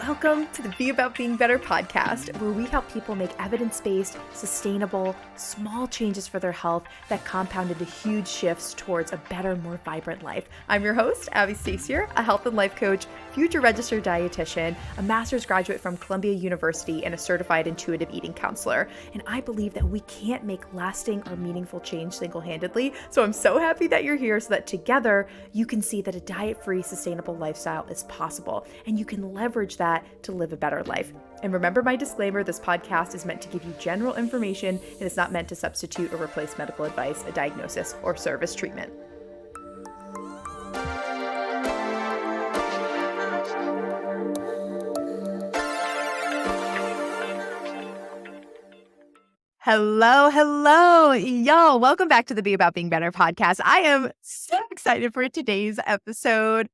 Welcome to the Be About Being Better podcast, where we help people make evidence-based, sustainable, small changes for their health that compound into huge shifts towards a better, more vibrant life. I'm your host, Abby Stacey, a health and life coach, future registered dietitian, a master's graduate from Columbia University, and a certified intuitive eating counselor. And I believe that we can't make lasting or meaningful change single-handedly. So I'm so happy that you're here so that together you can see that a diet-free, sustainable lifestyle is possible, and you can leverage that to live a better life. And remember my disclaimer, this podcast is meant to give you general information and is not meant to substitute or replace medical advice, a diagnosis, or service treatment. Hello, y'all. Welcome back to the Be About Being Better podcast. I am so excited for today's episode.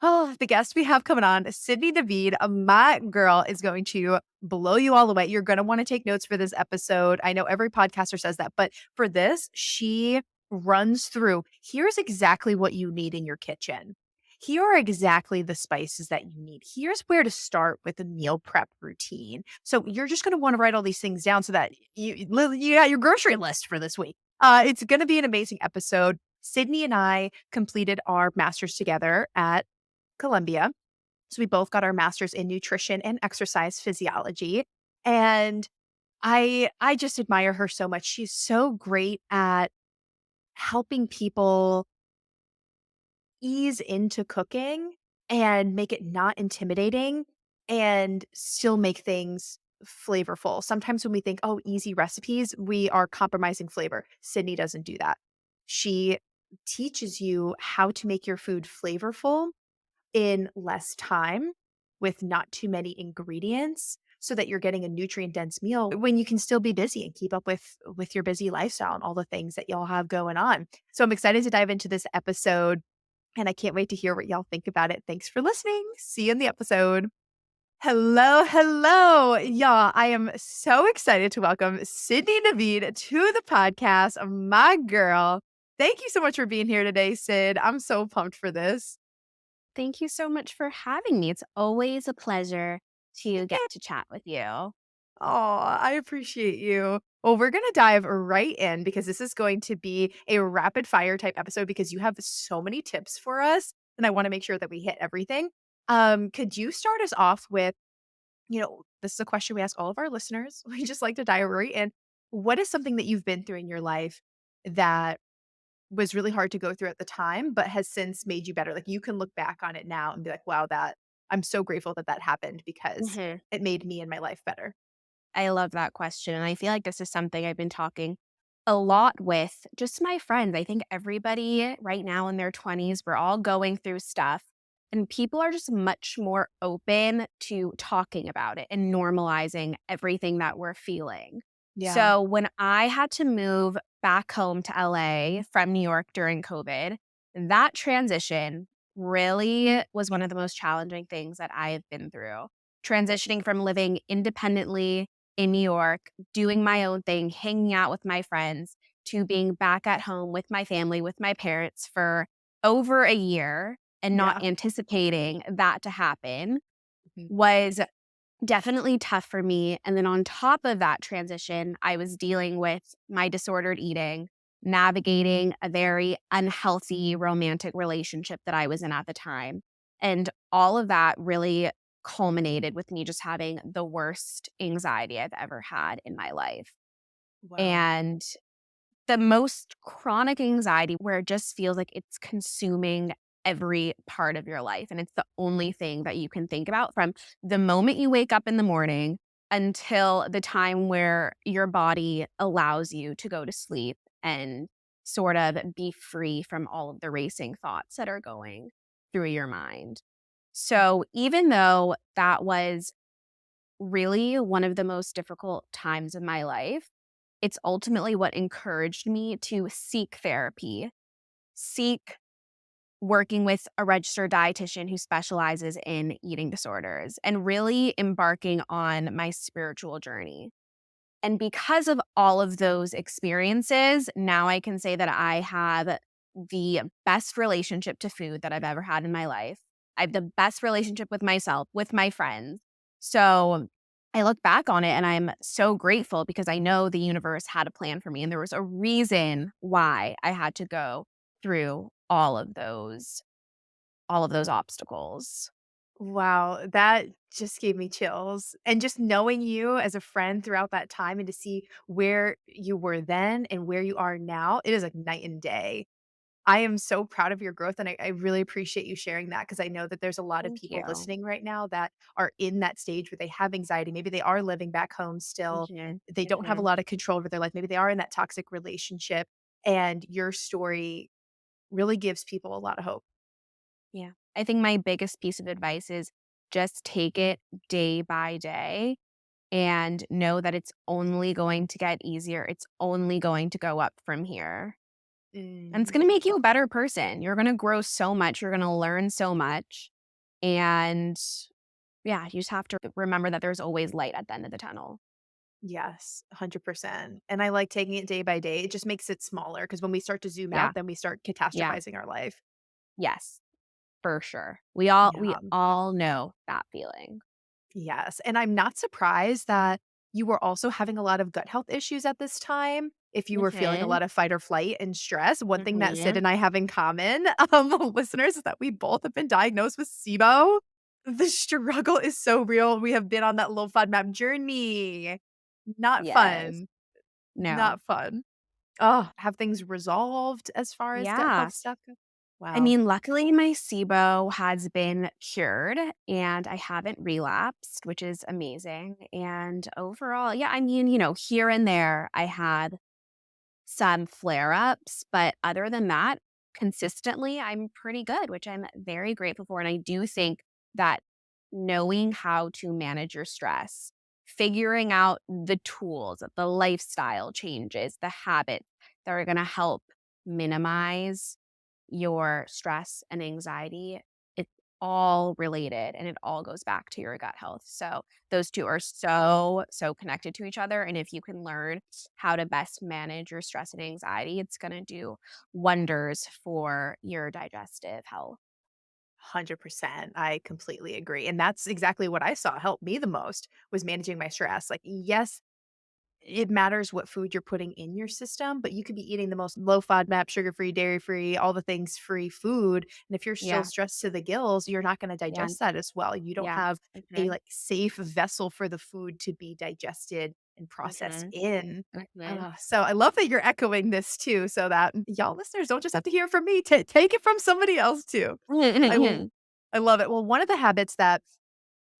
Oh, the guest we have coming on, Sydney Navid, my girl, is going to blow you all away. You're going to want to take notes for this episode. I know every podcaster says that, but for this, she runs through, here's exactly what you need in your kitchen. Here are exactly the spices that you need. Here's where to start with a meal prep routine. So you're just going to want to write all these things down so that you got your grocery list for this week. It's going to be an amazing episode. Sydney and I completed our master's together at Columbia. So we both got our master's in nutrition and exercise physiology. And I just admire her so much. She's so great at helping people ease into cooking and make it not intimidating and still make things flavorful. Sometimes when we think, oh, easy recipes, we are compromising flavor. Sydney doesn't do that. She teaches you how to make your food flavorful in less time with not too many ingredients so that you're getting a nutrient-dense meal when you can still be busy and keep up with your busy lifestyle and all the things that y'all have going on. So I'm excited to dive into this episode. And I can't wait to hear what y'all think about it. Thanks for listening. See you in the episode. Hello, y'all. I am so excited to welcome Sydney Navid to the podcast, my girl. Thank you so much for being here today, Sid. I'm so pumped for this. Thank you so much for having me. It's always a pleasure to get to chat with you. Oh, I appreciate you. Well, we're going to dive right in because this is going to be a rapid fire type episode because you have so many tips for us and I want to make sure that we hit everything. Could you start us off with, this is a question we ask all of our listeners. We just like to dive right in. What is something that you've been through in your life that was really hard to go through at the time, but has since made you better? Like you can look back on it now and be like, wow, I'm so grateful that happened because it made me and my life better. I love that question. And I feel like this is something I've been talking a lot with just my friends. I think everybody right now in their 20s, we're all going through stuff. And people are just much more open to talking about it and normalizing everything that we're feeling. Yeah. So when I had to move back home to LA from New York during COVID, that transition really was one of the most challenging things that I have been through. Transitioning from living independently in New York, doing my own thing, hanging out with my friends, to being back at home with my family, with my parents for over a year and not anticipating that to happen was definitely tough for me. And then on top of that transition, I was dealing with my disordered eating, navigating a very unhealthy romantic relationship that I was in at the time. And all of that really culminated with me just having the worst anxiety I've ever had in my life. Wow. And the most chronic anxiety where it just feels like it's consuming every part of your life. And it's the only thing that you can think about from the moment you wake up in the morning until the time where your body allows you to go to sleep and sort of be free from all of the racing thoughts that are going through your mind. So even though that was really one of the most difficult times of my life, it's ultimately what encouraged me to seek therapy, seek working with a registered dietitian who specializes in eating disorders, and really embarking on my spiritual journey. And because of all of those experiences, now I can say that I have the best relationship to food that I've ever had in my life. I have the best relationship with myself, with my friends. So I look back on it and I'm so grateful because I know the universe had a plan for me and there was a reason why I had to go through all of those obstacles. Wow, that just gave me chills. And just knowing you as a friend throughout that time and to see where you were then and where you are now, it is like night and day. I am so proud of your growth, and I really appreciate you sharing that because I know that there's a lot of Thank people you. listening right now that are in that stage where they have anxiety. Maybe they are living back home still. Mhm, They don't have a mhm. lot of control over their life. Maybe they are in that toxic relationship, and your story really gives people a lot of hope. Yeah. I think my biggest piece of advice is just take it day by day and know that it's only going to get easier. It's only going to go up from here. And it's Mm. going to make you a better person. You're going to grow so much. You're going to learn so much. And yeah, you just have to remember that there's always light at the end of the tunnel. Yes, 100%. And I like taking it day by day. It just makes it smaller because when we start to zoom Yeah. out, then we start Yeah. catastrophizing our life. Yes, for sure. We all know that feeling. Yes, and I'm not surprised that you were also having a lot of gut health issues at this time. If you were feeling a Mhm. lot of fight or flight and stress, one thing that Sid Mhm. and I have in common, listeners, is that we both have been diagnosed with SIBO. The struggle is so real. We have been on that low FODMAP journey. Not Yes. fun. No. Not fun. Oh, have things resolved as far as gut Yeah. health stuff goes? I Wow. mean, luckily my SIBO has been cured and I haven't relapsed, which is amazing. And overall, yeah, I mean, here and there I had some flare ups, but other than that, consistently, I'm pretty good, which I'm very grateful for. And I do think that knowing how to manage your stress, figuring out the tools, the lifestyle changes, the habits that are going to help minimize your stress and anxiety, it's all related and it all goes back to your gut health. So those two are so, so connected to each other. And if you can learn how to best manage your stress and anxiety, it's going to do wonders for your digestive health. 100%. I completely agree. And that's exactly what I saw help me the most was managing my stress. Like, yes, it matters what food you're putting in your system, but you could be eating the most low FODMAP, sugar-free, dairy-free, all the things free food. And if you're still Yeah. stressed to the gills, you're not going to Yeah. digest that as well. You don't Yeah. have a Hmm. like safe vessel for the food to be digested and processed Hmm. in. Hmm. So I love that you're echoing this too, so that y'all listeners don't just have to hear it from me. Take it from somebody else too. I l- I love it. Well, one of the habits that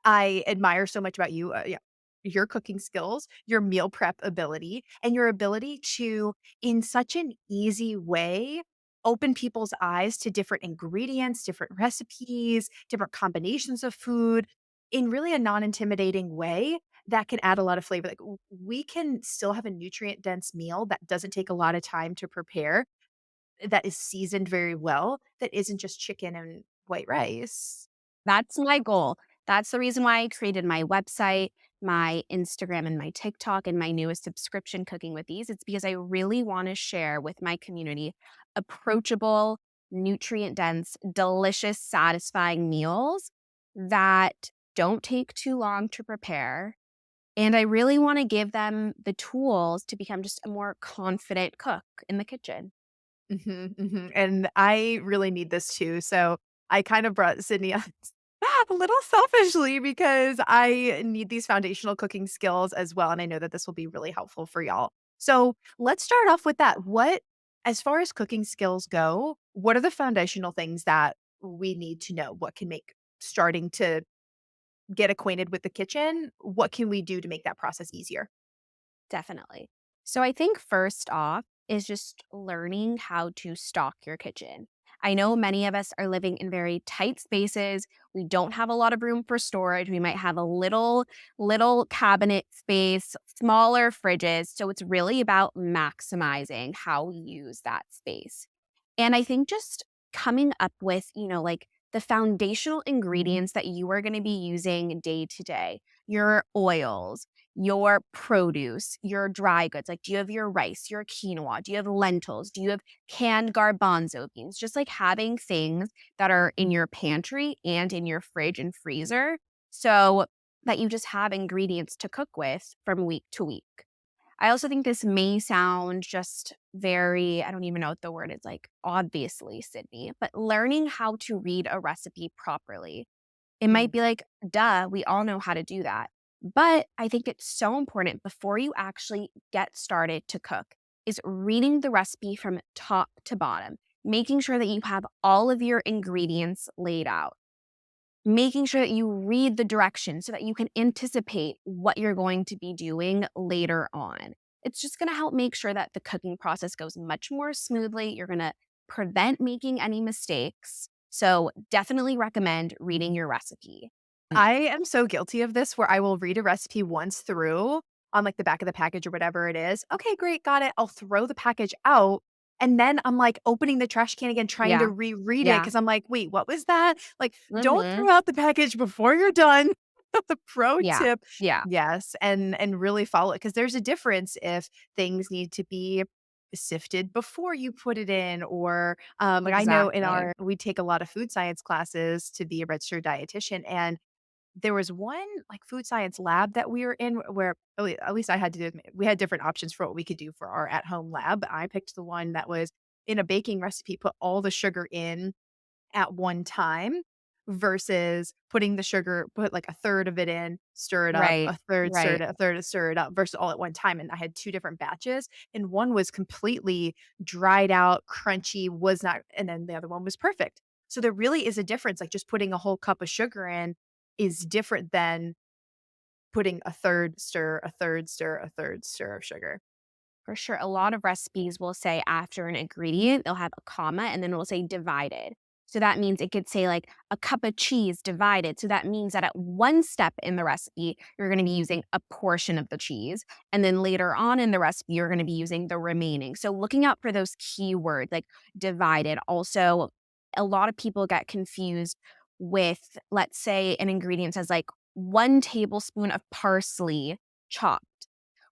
I admire so much about you, yeah, your cooking skills, your meal prep ability, and your ability to, in such an easy way, open people's eyes to different ingredients, different recipes, different combinations of food in really a non intimidating way that can add a lot of flavor. Like, we can still have a nutrient dense meal that doesn't take a lot of time to prepare, that is seasoned very well, that isn't just chicken and white rice. That's my goal. That's the reason why I created my website, my Instagram, and my TikTok, and my newest subscription, Cooking with Ease. It's because I really want to share with my community approachable, nutrient dense, delicious, satisfying meals that don't take too long to prepare. And I really want to give them the tools to become just a more confident cook in the kitchen. Mhm, mhm, and I really need this too, so I kind of brought Sydney on a little selfishly because I need these foundational cooking skills as well, and I know that this will be really helpful for y'all. So, let's start off with that. What as far as cooking skills go, what are the foundational things that we need to know? What can make starting to get acquainted with the kitchen, what can we do to make that process easier? Definitely. So I think first off is just learning how to stock your kitchen. I know many of us are living in very tight spaces. We don't have a lot of room for storage. We might have a little cabinet space, smaller fridges. So it's really about maximizing how we use that space. And I think just coming up with, like the foundational ingredients that you are going to be using day to day, your oils, your produce, your dry goods. Like, do you have your rice, your quinoa? Do you have lentils? Do you have canned garbanzo beans? Just like having things that are in your pantry and in your fridge and freezer. So that you just have ingredients to cook with from week to week. I also think this may sound just very, I don't even know what the word is, like obviously, Sydney, but learning how to read a recipe properly. It might Mm. be like, duh, we all know how to do that. But I think it's so important before you actually get started to cook is reading the recipe from top to bottom, making sure that you have all of your ingredients laid out, making sure that you read the directions so that you can anticipate what you're going to be doing later on. It's just going to help make sure that the cooking process goes much more smoothly. You're going to prevent making any mistakes. So, definitely recommend reading your recipe. I am so guilty of this where I will read a recipe once through on like the back of the package or whatever it is. Okay, great, got it. I'll throw the package out. And then I'm like opening the trash can again, trying to Yeah. reread it Yeah. because I'm like, wait, what was that? Like, don't Mhm. throw out the package before you're done. The pro Yeah. tip. Yeah. Yes. And really follow it because there's a difference if things need to be sifted before you put it in or like I know in Exactly. our we take a lot of food science classes to be a registered dietitian and there was one, like, food science lab that we were in where at least I had to do we had different options for what we could do for our at-home lab. I picked the one that was in a baking recipe, put all the sugar in at one time versus putting the sugar put, like, a third of it in, stir it up, Right. a third stir it Right. a third stir it up versus all at one time, and I had 2 different batches, and one was completely dried out, crunchy, was not and then the other one was perfect. So there really is a difference, like, just putting a whole cup of sugar in is different than putting a third stir, a third stir, a third stir of sugar. For sure. A lot of recipes will say after an ingredient, they'll have a comma and then it'll say divided. So that means it could say like a cup of cheese divided. So that means that at one step in the recipe, you're going to be using a portion of the cheese. And then later on in the recipe, you're going to be using the remaining. So looking out for those keywords like divided. Also, a lot of people get confused with, let's say, an ingredient says like 1 tablespoon of parsley chopped.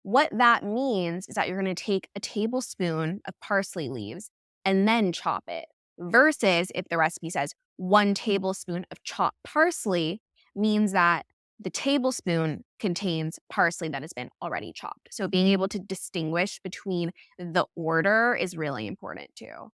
What that means is that you're going to take a tablespoon of parsley leaves and then chop it, versus if the recipe says 1 tablespoon of chopped parsley, means that the tablespoon contains parsley that has been already chopped. So being able to distinguish between the order is really important too.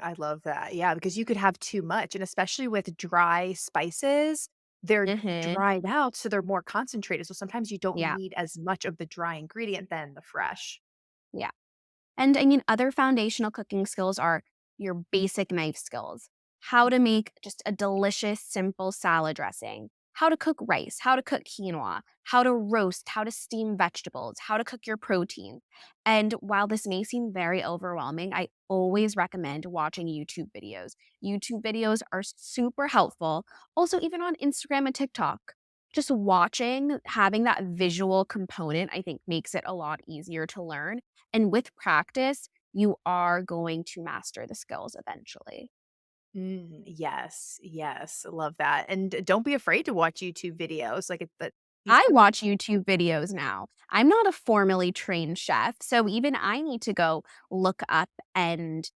I love that. Yeah, because you could have too much, and especially with dry spices, they're Hmm. dried out, so they're more concentrated. So sometimes you don't Yeah. need as much of the dry ingredient than the fresh. Yeah. And I mean, other foundational cooking skills are your basic knife skills, how to make just a delicious, simple salad dressing, how to cook rice, how to cook quinoa, how to roast, how to steam vegetables, how to cook your protein. And while this may seem very overwhelming, I always recommend watching YouTube videos. YouTube videos are super helpful. Also, even on Instagram and TikTok. Just watching, having that visual component, I think makes it a lot easier to learn and with practice, you are going to master the skills eventually. Yes, yes, love that. And don't be afraid to watch YouTube videos. Like that, these I are watch YouTube videos now. I'm not a formally trained chef, so even I need to go look up and,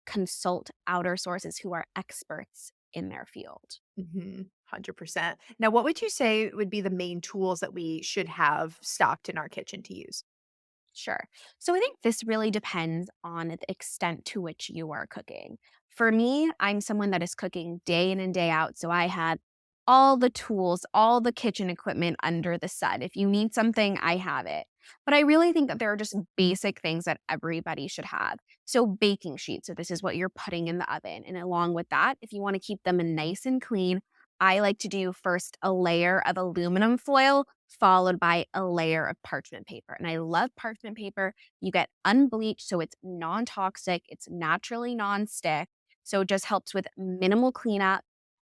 consult outer sources who are experts in their field. 100%. Now, what would you say would be the main tools that we should have stocked in our kitchen to use? Sure. So I think this really depends on the extent to which you are cooking. For me, I'm someone that is cooking day in and day out. So I had all the tools, all the kitchen equipment under the sun. If you need something, I have it. But I really think that there are just basic things that everybody should have. So, baking sheets. So, this is what you're putting in the oven. And along with that, if you want to keep them nice and clean, I like to do first a layer of aluminum foil followed by a layer of parchment paper. And I love parchment paper. You get unbleached, so it's non toxic, it's naturally non-stick. So it just helps with minimal cleanup.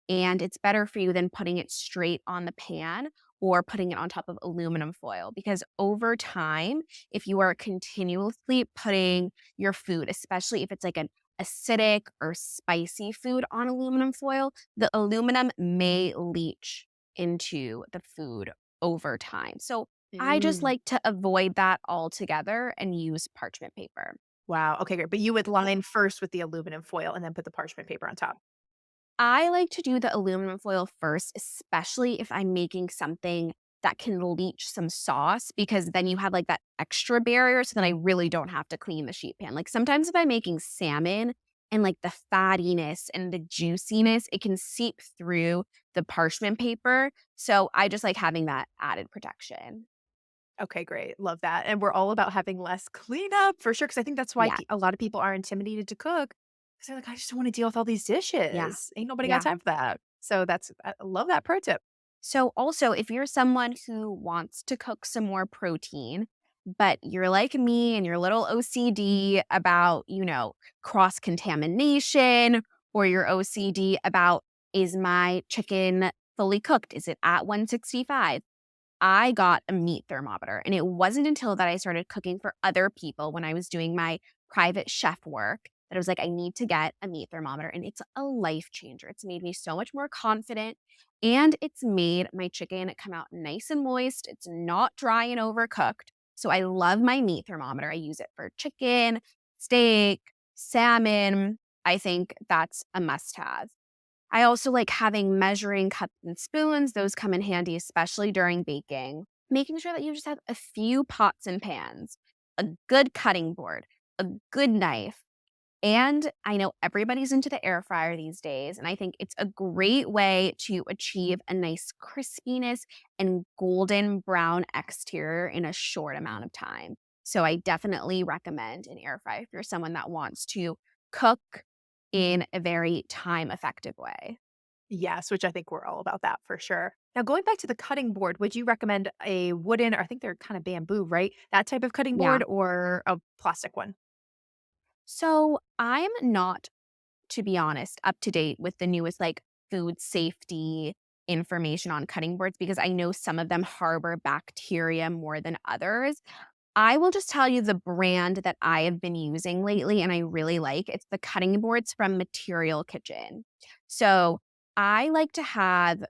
And it's better for you than putting it straight on the pan or putting it on top of aluminum foil. Because over time, if you are continuously putting your food, especially if it's like an acidic or spicy food on aluminum foil, the aluminum may leach into the food over time. So I just Mm, like to avoid that altogether and use parchment paper. wow. Okay, great. But you would line first with the aluminum foil and then put the parchment paper on top. I like to do the aluminum foil first, especially if I'm making something that can leach some sauce, because then you have like that extra barrier. So then I really don't have to clean the sheet pan. Like sometimes if I'm making salmon and like the fattiness and the juiciness, it can seep through the parchment paper. So I just like having that added protection. Okay, great. Love that. And we're all about having less cleanup for sure. Cause I think that's why Yeah. a lot of people are intimidated to cook. Cause they're like, I just don't want to deal with all these Yeah. dishes. Ain't nobody got Yeah. time for that. So I love that pro tip. So, also, if you're someone who wants to cook some more protein, but you're like me and you're a little OCD about, cross contamination, or you're OCD about, is my chicken fully cooked? Is it at 165? I got a meat thermometer. And it wasn't until that I started cooking for other people when I was doing my private chef work that I was like, I need to get a meat thermometer. And it's a life changer. It's made me so much more confident. And it's made my chicken come out nice and moist. It's not dry and overcooked. So I love my meat thermometer. I use it for chicken, steak, salmon. I think that's a must have. I also like having measuring cups and spoons. Those come in handy, especially during baking. Making sure that you just have a few pots and pans, a good cutting board, a good knife. And I know everybody's into the air fryer these days. And I think it's a great way to achieve a nice crispiness and golden brown exterior in a short amount of time. So I definitely recommend an air fryer if you're someone that wants to cook in a very time effective way. Yes, which I think we're all about that for sure. Now, going back to the cutting board, would you recommend a wooden, or I think they're kind of bamboo, right? That type of cutting Yeah. board or a plastic one? So I'm not, to be honest, up to date with the newest like food safety information on cutting boards because I know some of them harbor bacteria more than others. I will just tell you the brand that I have been using lately and I really like. It's the cutting boards from Material Kitchen. So I like to have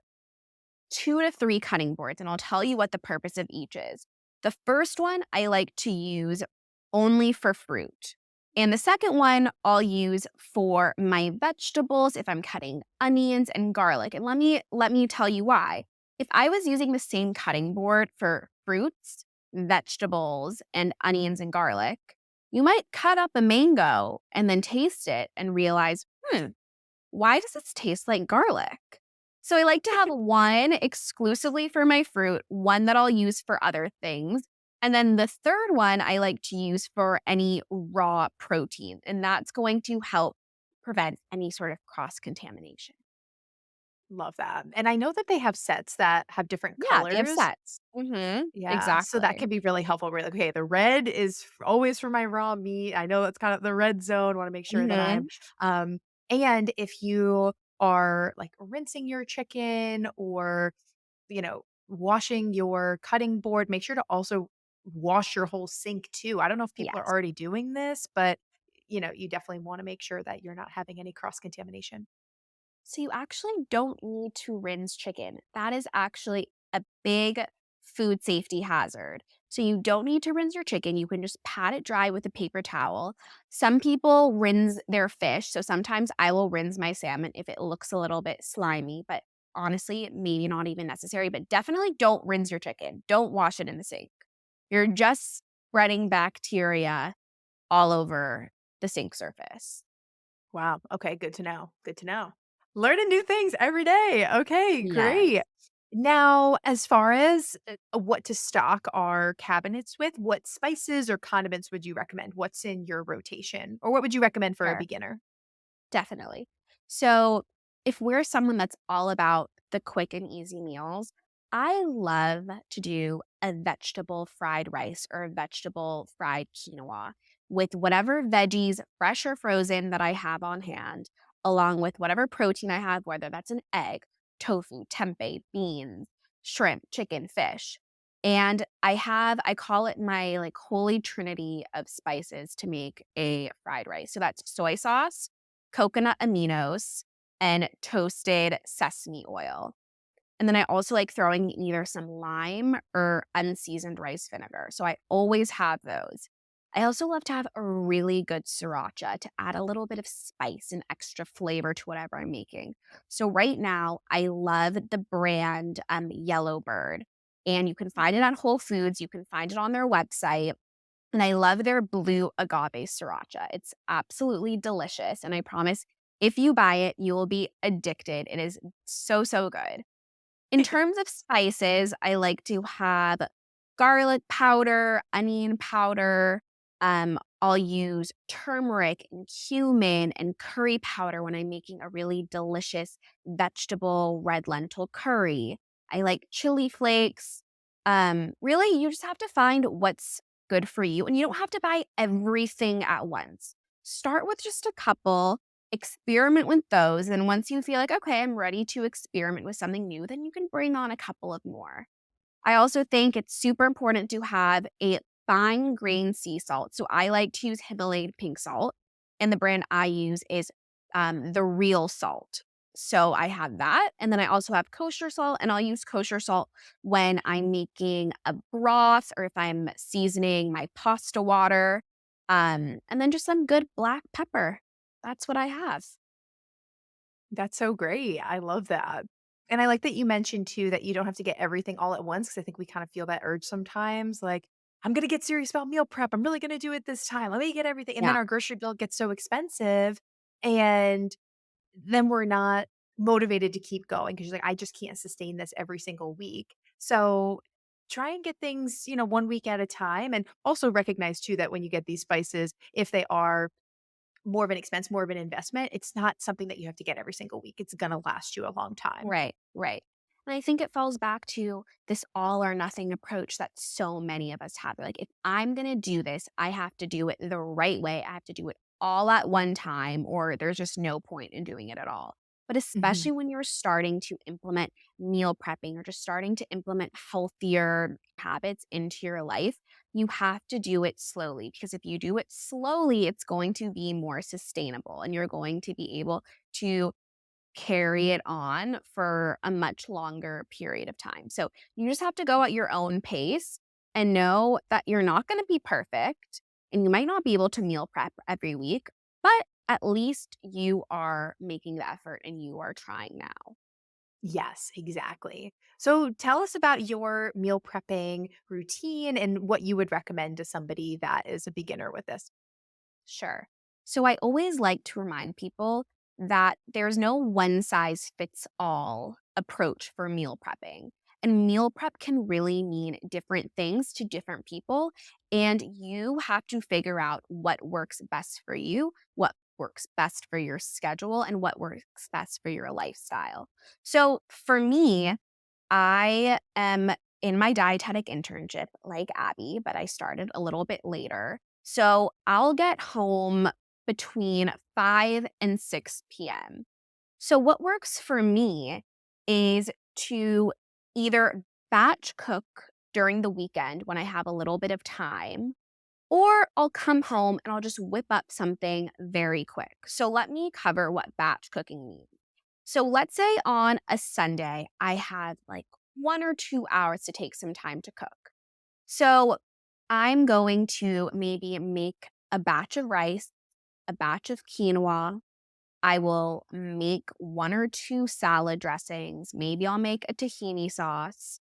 2 to 3 cutting boards, and I'll tell you what the purpose of each is. The first one I like to use only for fruit. And the second one I'll use for my vegetables if I'm cutting onions and garlic. And let me tell you why. If I was using the same cutting board for fruits, vegetables, and onions and garlic, you might cut up a mango and then taste it and realize, why does this taste like garlic? So I like to have one exclusively for my fruit, one that I'll use for other things. And then the third one I like to use for any raw protein. And that's going to help prevent any sort of cross contamination. Love that. And I know that they have sets that have different Yeah, they have colors. sets. Yeah, so that Exactly. can be really helpful. We're like, okay, the red is always for my raw meat. I know that's kind of the red zone. Want to make sure that I'm, hmm um, and if you are like rinsing your chicken or, washing your cutting board, make sure to also wash your whole sink too. I don't know if people are Yes. already doing this, but you definitely want to make sure that you're not having any cross contamination. So you actually don't need to rinse chicken. That is actually a big food safety hazard. So you don't need to rinse your chicken. You can just pat it dry with a paper towel. Some people rinse their fish. So sometimes I will rinse my salmon if it looks a little bit slimy, but honestly, maybe not even necessary. But definitely don't rinse your chicken. Don't wash it in the sink. You're just spreading bacteria all over the sink surface. Wow. Okay. Good to know. Good to know. Learning new things every day. Okay. Yes. Great. Now, as far as what to stock our cabinets with, what spices or condiments would you recommend? What's in your rotation? Or what would you recommend for a Sure. beginner? Definitely. So, if we're someone that's all about the quick and easy meals, I love to do a vegetable fried rice or a vegetable fried quinoa with whatever veggies, fresh or frozen, that I have on hand, along with whatever protein I have, whether that's an egg, tofu, tempeh, beans, shrimp, chicken, fish. And I call it my like holy trinity of spices to make a fried rice. So that's soy sauce, coconut aminos, and toasted sesame oil. And then I also like throwing in either some lime or unseasoned rice vinegar. So I always have those. I also love to have a really good sriracha to add a little bit of spice and extra flavor to whatever I'm making. So right now, I love the brand Yellowbird, and you can find it at Whole Foods. You can find it on their website. And I love their blue agave sriracha. It's absolutely delicious. And I promise if you buy it, you will be addicted. It is so, so good. In terms of spices, I like to have garlic powder, onion powder. I'll use turmeric and cumin and curry powder when I'm making a really delicious vegetable red lentil curry. I like chili flakes. Really, you just have to find what's good for you, and you don't have to buy everything at once. Start with just a couple, experiment with those. And once you feel like, okay, I'm ready to experiment with something new, then you can bring on a couple of more. I also think it's super important to have a fine grain sea salt. So I like to use Himalayan pink salt, and the brand I use is the real salt. So I have that. And then I also have kosher salt, and I'll use kosher salt when I'm making a broth or if I'm seasoning my pasta water. And then just some good black pepper. That's what I have. That's so great. I love that. And I like that you mentioned too that you don't have to get everything all at once because I think we kind of feel that urge sometimes. Like, I'm going to get serious about meal prep. I'm really going to do it this time. Let me get everything. And then Yeah. our grocery bill gets so expensive. And then we're not motivated to keep going because you're like, I just can't sustain this every single week. So try and get things, 1 week at a time. And also recognize too that when you get these spices, if they are more of an expense, more of an investment, it's not something that you have to get every single week. It's gonna last you a long time. Right, right. And I think it falls back to this all or nothing approach that so many of us have. Like, if I'm going to do this, I have to do it the right way. I have to do it all at one time, or there's just no point in doing it at all. But Mhm. especially when you're starting to implement meal prepping or just starting to implement healthier habits into your life, you have to do it slowly, because if you do it slowly, it's going to be more sustainable and you're going to be able to carry it on for a much longer period of time. So you just have to go at your own pace and know that you're not going to be perfect and you might not be able to meal prep every week, but at least you are making the effort and you are trying now. Yes, exactly. So tell us about your meal prepping routine and what you would recommend to somebody that is a beginner with this. Sure. So I always like to remind people that there's no one size fits all approach for meal prepping. And meal prep can really mean different things to different people. And you have to figure out what works best for you, what works best for your schedule, and what works best for your lifestyle. So for me, I am in my dietetic internship like Abby, but I started a little bit later. So I'll get home between 5 and 6 p.m. So what works for me is to either batch cook during the weekend when I have a little bit of time, or I'll come home and I'll just whip up something very quick. So let me cover what batch cooking means. So let's say on a Sunday, I had like 1 or 2 hours to take some time to cook. So I'm going to maybe make a batch of rice, a batch of quinoa. I will make 1 or 2 salad dressings. Maybe I'll make a tahini sauce.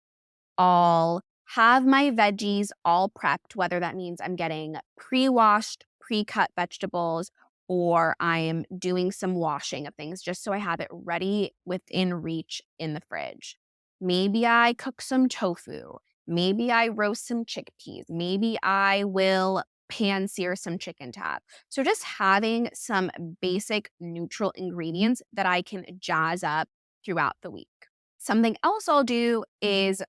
I'll have my veggies all prepped, whether that means I'm getting pre washed, pre cut vegetables, or I'm doing some washing of things just so I have it ready within reach in the fridge. Maybe I cook some tofu. Maybe I roast some chickpeas. Maybe I will pan sear some chicken to have. So just having some basic neutral ingredients that I can jazz up throughout the week. Something else I'll do is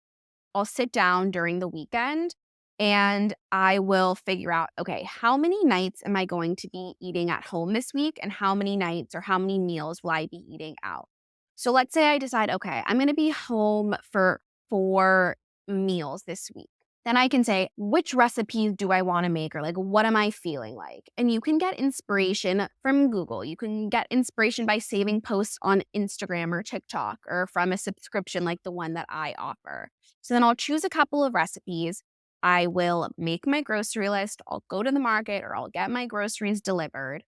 I'll sit down during the weekend and I will figure out, okay, how many nights am I going to be eating at home this week? And how many nights or how many meals will I be eating out? So let's say I decide, okay, I'm going to be home for 4 meals this week. Then I can say, which recipes do I want to make? Or like, what am I feeling like? And you can get inspiration from Google. You can get inspiration by saving posts on Instagram or TikTok or from a subscription like the one that I offer. So then I'll choose a couple of recipes. I will make my grocery list. I'll go to the market or I'll get my groceries delivered.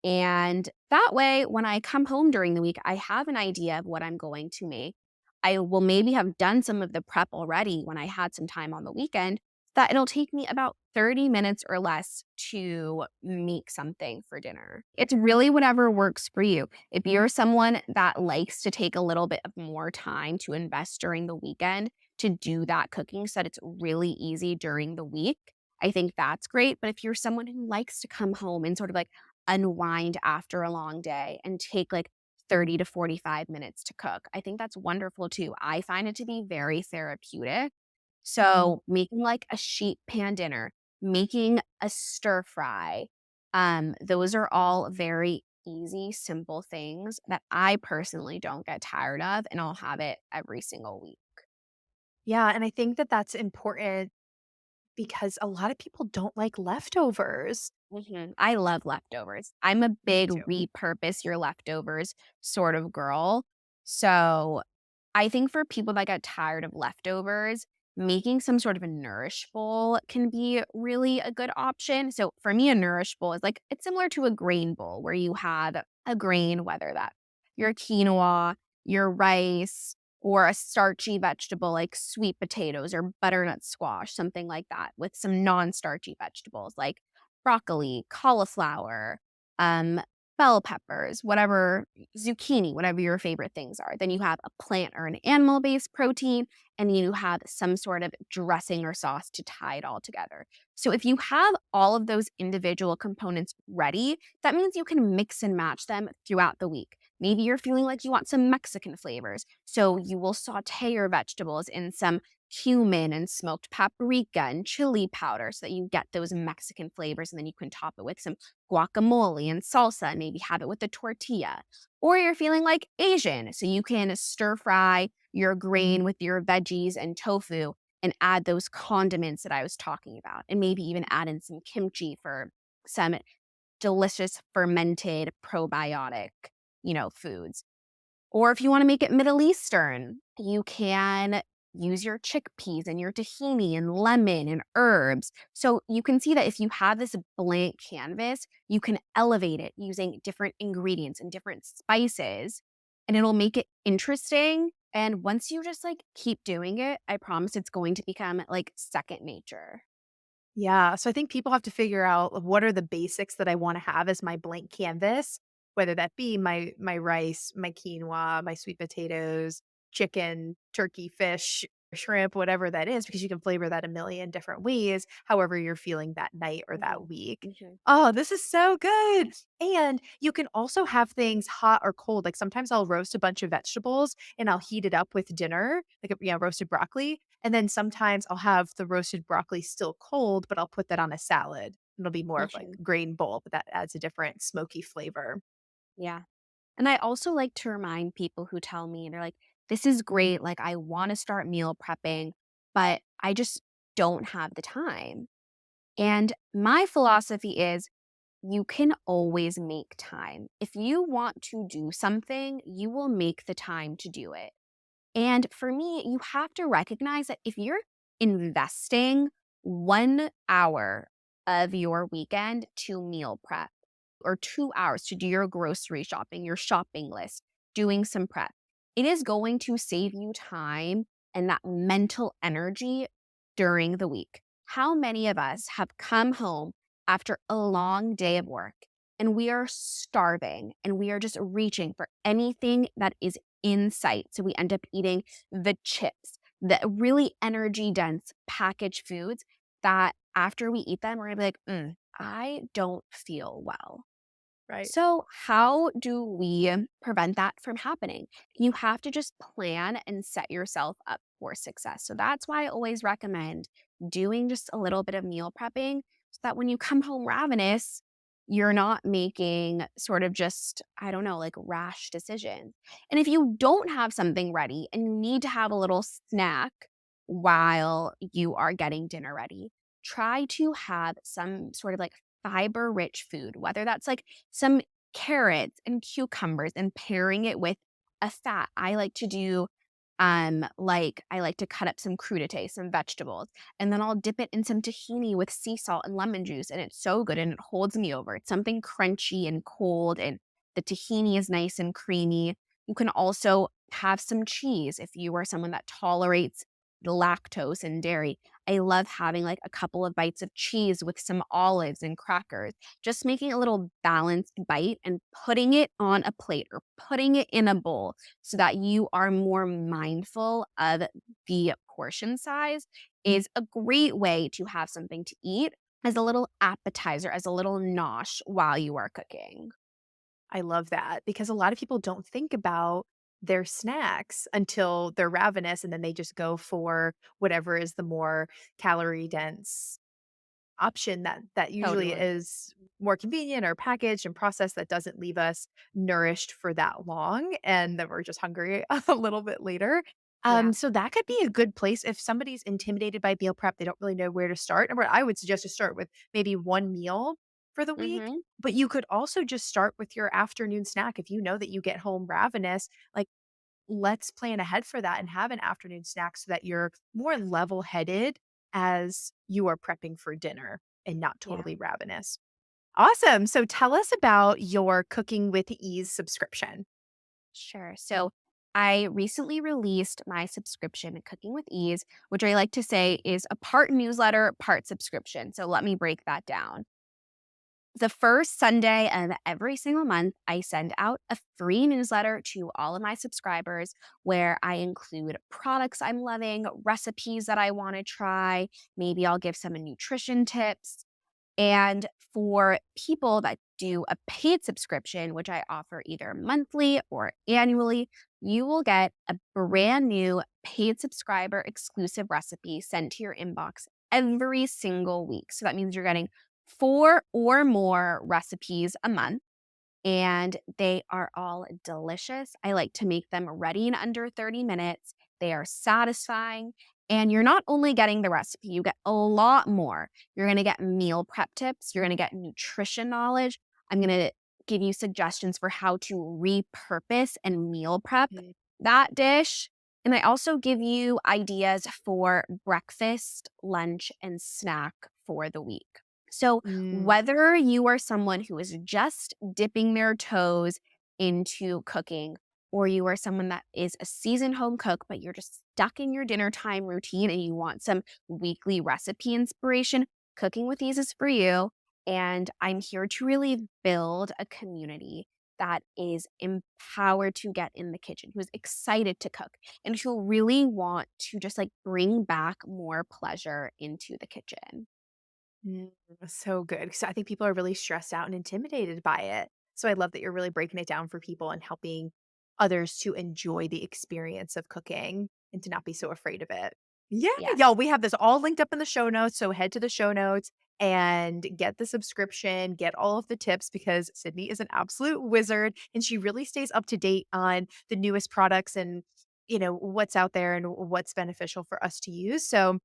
And that way, when I come home during the week, I have an idea of what I'm going to make. I will maybe have done some of the prep already when I had some time on the weekend, that it'll take me about 30 minutes or less to make something for dinner. It's really whatever works for you. If you're someone that likes to take a little bit of more time to invest during the weekend to do that cooking so that it's really easy during the week, I think that's great. But if you're someone who likes to come home and sort of like unwind after a long day and take like 30 to 45 minutes to cook, I think that's wonderful too. I find it to be very therapeutic. So making like a sheet pan dinner, making a stir fry, those are all very easy, simple things that I personally don't get tired of, and I'll have it every single week. Yeah, and I think that that's important because a lot of people don't like leftovers. I love leftovers. I'm a Me big too. repurpose your leftovers sort of girl. So I think for people that get tired of leftovers, making some sort of a nourish bowl can be really a good option. So for me, a nourish bowl is like it's similar to a grain bowl where you have a grain, whether that's your quinoa, your rice, or a starchy vegetable like sweet potatoes or butternut squash, something like that, with some non-starchy vegetables like broccoli, cauliflower, um, bell peppers, whatever, zucchini, whatever your favorite things are. Then you have a plant or an animal based protein, and you have some sort of dressing or sauce to tie it all together. So if you have all of those individual components ready, that means you can mix and match them throughout the week. Maybe you're feeling like you want some Mexican flavors. So you will saute your vegetables in some cumin and smoked paprika and chili powder so that you get those Mexican flavors. And then you can top it with some guacamole and salsa and maybe have it with a tortilla. Or you're feeling like Asian, so you can stir fry your grain with your veggies and tofu and add those condiments that I was talking about. And maybe even add in some kimchi for some delicious fermented probiotic, foods. Or if you want to make it Middle Eastern, you can use your chickpeas and your tahini and lemon and herbs. So you can see that if you have this blank canvas, you can elevate it using different ingredients and different spices, and it'll make it interesting. And once you just like keep doing it, I promise it's going to become like second nature. Yeah, so I think people have to figure out what are the basics that I wanna have as my blank canvas, whether that be my rice, my quinoa, my sweet potatoes, chicken, turkey, fish, shrimp, whatever that is, because you can flavor that a million different ways, however you're feeling that night or that Mhm, week. mhm, Oh, this is so good. And you can also have things hot or cold. Like sometimes I'll roast a bunch of vegetables and I'll heat it up with dinner, like roasted broccoli. And then sometimes I'll have the roasted broccoli still cold, but I'll put that on a salad. It'll be more of like mhm. grain bowl, but that adds a different smoky flavor. Yeah. And I also like to remind people who tell me, they're like, this is great. Like, I want to start meal prepping, but I just don't have the time. And my philosophy is you can always make time. If you want to do something, you will make the time to do it. And for me, you have to recognize that if you're investing 1 hour of your weekend to meal prep or 2 hours to do your grocery shopping, your shopping list, doing some prep, it is going to save you time and that mental energy during the week. How many of us have come home after a long day of work and we are starving and we are just reaching for anything that is in sight? So we end up eating the chips, the really energy dense packaged foods that after we eat them, we're gonna be like, I don't feel well. Right. So, how do we prevent that from happening? You have to just plan and set yourself up for success. So, that's why I always recommend doing just a little bit of meal prepping so that when you come home ravenous, you're not making sort of just, I don't know, like rash decisions. And if you don't have something ready and you need to have a little snack while you are getting dinner ready, try to have some sort of like fiber rich food, whether that's like some carrots and cucumbers and pairing it with a fat. I like to do Like I like to cut up some crudité, some vegetables, and then I'll dip it in some tahini with sea salt and lemon juice, and it's so good and it holds me over. It's something crunchy and cold, and the tahini is nice and creamy. You can also have some cheese if you are someone that tolerates lactose and dairy. I love having like a couple of bites of cheese with some olives and crackers, just making a little balanced bite and putting it on a plate or putting it in a bowl so that you are more mindful of the portion size is a great way to have something to eat as a little appetizer, as a little nosh while you are cooking. I love that because a lot of people don't think about their snacks until they're ravenous and then they just go for whatever is the more calorie dense option that usually Totally. is more convenient or packaged and processed that doesn't leave us nourished for that long and then we're just hungry a little bit later. Yeah. So that could be a good place if somebody's intimidated by meal prep, they don't really know where to start. And what I would suggest to start with maybe one meal for the week, Mhm. but you could also just start with your afternoon snack if you know that you get home ravenous. Like let's plan ahead for that and have an afternoon snack so that you're more level headed as you are prepping for dinner and not Yeah. totally ravenous. Awesome. So tell us about your Cooking with Ease subscription. Sure. So I recently released my subscription, Cooking with Ease, which I like to say is a part newsletter, part subscription. So let me break that down. The first Sunday of every single month, I send out a free newsletter to all of my subscribers where I include products I'm loving, recipes that I want to try. Maybe I'll give some nutrition tips. And for people that do a paid subscription, which I offer either monthly or annually, you will get a brand new paid subscriber exclusive recipe sent to your inbox every single week. So that means you're getting 4 or more recipes a month and they are all delicious. I like to make them ready in under 30 minutes. They are satisfying. And you're not only getting the recipe, you get a lot more. You're going to get meal prep tips, you're going to get nutrition knowledge. I'm going to give you suggestions for how to repurpose and meal prep Mm. that dish. And I also give you ideas for breakfast, lunch, and snack for the week. So, Mm. whether you are someone who is just dipping their toes into cooking, or you are someone that is a seasoned home cook, but you're just stuck in your dinner time routine and you want some weekly recipe inspiration, Cooking with Ease is for you. And I'm here to really build a community that is empowered to get in the kitchen, who is excited to cook, and who really want to just like bring back more pleasure into the kitchen. Mm, so good. Because I think people are really stressed out and intimidated by it. So I love that you're really breaking it down for people and helping others to enjoy the experience of cooking and to not be so afraid of it. Yeah, y'all, Yes. we have this all linked up in the show notes. So head to the show notes and get the subscription, get all of the tips because Sydney is an absolute wizard and she really stays up to date on the newest products and what's out there and what's beneficial for us to use. So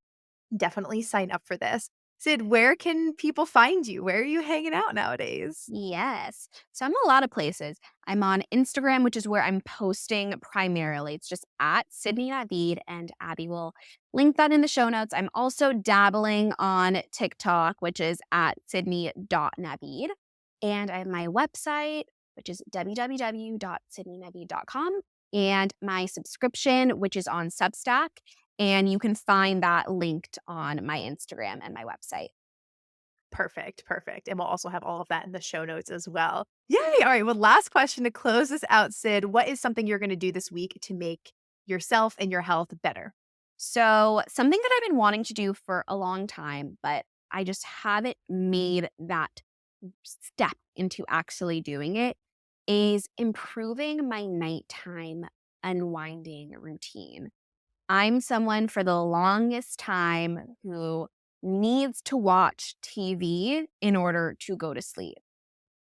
definitely sign up for this. Sid, where can people find you? Where are you hanging out nowadays? Yes. So I'm a lot of places. I'm on Instagram, which is where I'm posting primarily. It's just at Sydney Navid, and Abby will link that in the show notes. I'm also dabbling on TikTok, which is at Sydney.Navid. And I have my website, which is www.sydneynavid.com, and my subscription, which is on Substack. And you can find that linked on my Instagram and my website. Perfect, perfect. And we'll also have all of that in the show notes as well. Yay! All right. Well, last question to close this out, Sid. What is something you're going to do this week to make yourself and your health better? So, something that I've been wanting to do for a long time, but I just haven't made that step into actually doing it, is improving my nighttime unwinding routine. I'm someone for the longest time who needs to watch TV in order to go to sleep.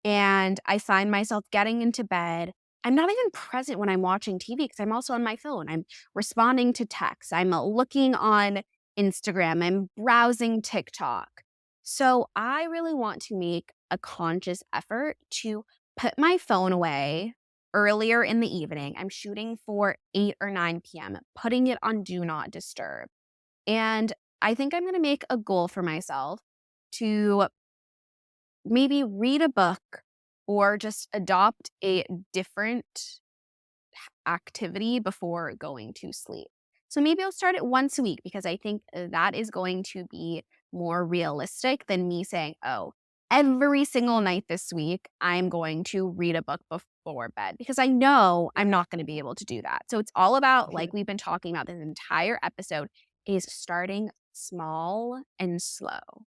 And I find myself getting into bed. I'm not even present when I'm watching TV because I'm also on my phone. I'm responding to texts. I'm looking on Instagram. I'm browsing TikTok. So I really want to make a conscious effort to put my phone away earlier in the evening. I'm shooting for 8 or 9 p.m., putting it on do not disturb. And I think I'm going to make a goal for myself to maybe read a book or just adopt a different activity before going to sleep. So maybe I'll start it once a week because I think that is going to be more realistic than me saying, oh, every single night this week, I'm going to read a book before bed because I know I'm not going to be able to do that. So it's all about, like we've been talking about this entire episode, is starting small and slow.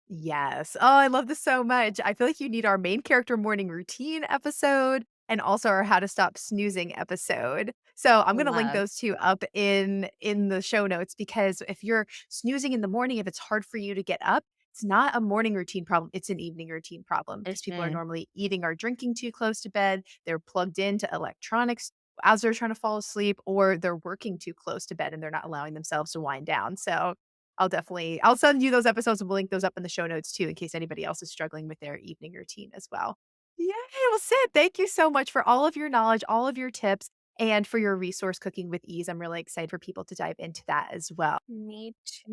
Yes. Oh, I love this so much. I feel like you need our main character morning routine episode and also our how to stop snoozing episode. So I'm going to link Love. those two up in the show notes because if you're snoozing in the morning, if it's hard for you to get up, it's not a morning routine problem. It's an evening routine problem because people are Mhm. normally eating or drinking too close to bed. They're plugged into electronics as they're trying to fall asleep, or they're working too close to bed and they're not allowing themselves to wind down. So I'll send you those episodes and we'll link those up in the show notes too, in case anybody else is struggling with their evening routine as well. Yeah, well, Sid, thank you so much for all of your knowledge, all of your tips, and for your resource cooking with ease. I'm really excited for people to dive into that as well. Me too.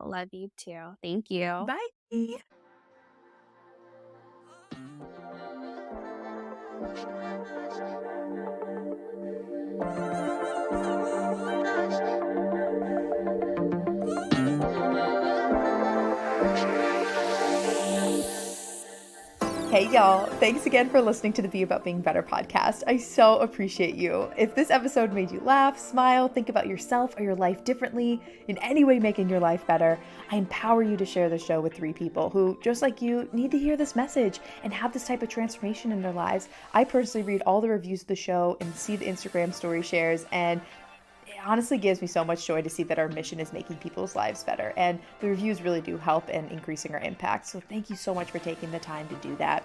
Love you too. Thank you. Bye. Hey, y'all. Thanks again for listening to the Be About Being Better podcast. I so appreciate you. If this episode made you laugh, smile, think about yourself or your life differently, in any way making your life better, I empower you to share the show with 3 people who, just like you, need to hear this message and have this type of transformation in their lives. I personally read all the reviews of the show and see the Instagram story shares, and it honestly gives me so much joy to see that our mission is making people's lives better, and the reviews really do help in increasing our impact. So thank you so much for taking the time to do that.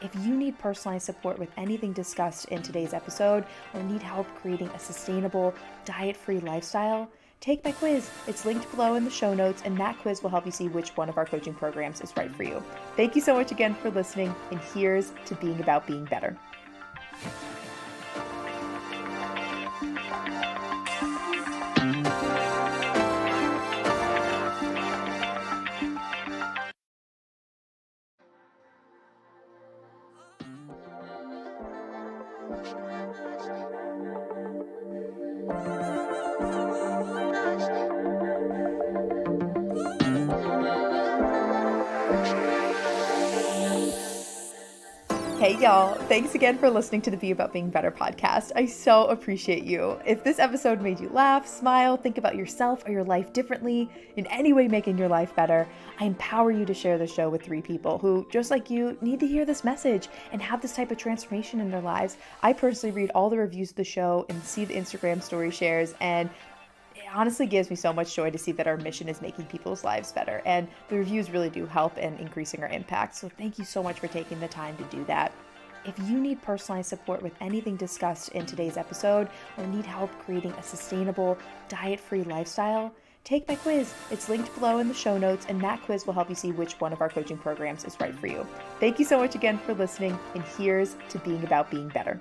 If you need personalized support with anything discussed in today's episode or need help creating a sustainable, diet-free lifestyle, take my quiz. It's linked below in the show notes, and that quiz will help you see which one of our coaching programs is right for you. Thank you so much again for listening, and here's to being about being better. Hey, y'all. Thanks again for listening to the Be About Being Better podcast. I so appreciate you. If this episode made you laugh, smile, think about yourself or your life differently, in any way making your life better, I empower you to share the show with 3 people who, just like you, need to hear this message and have this type of transformation in their lives. I personally read all the reviews of the show and see the Instagram story shares, and it honestly gives me so much joy to see that our mission is making people's lives better, and the reviews really do help in increasing our impact. So thank you so much for taking the time to do that. If you need personalized support with anything discussed in today's episode or need help creating a sustainable, diet-free lifestyle, take my quiz. It's linked below in the show notes, and that quiz will help you see which one of our coaching programs is right for you. Thank you so much again for listening, and here's to being about being better.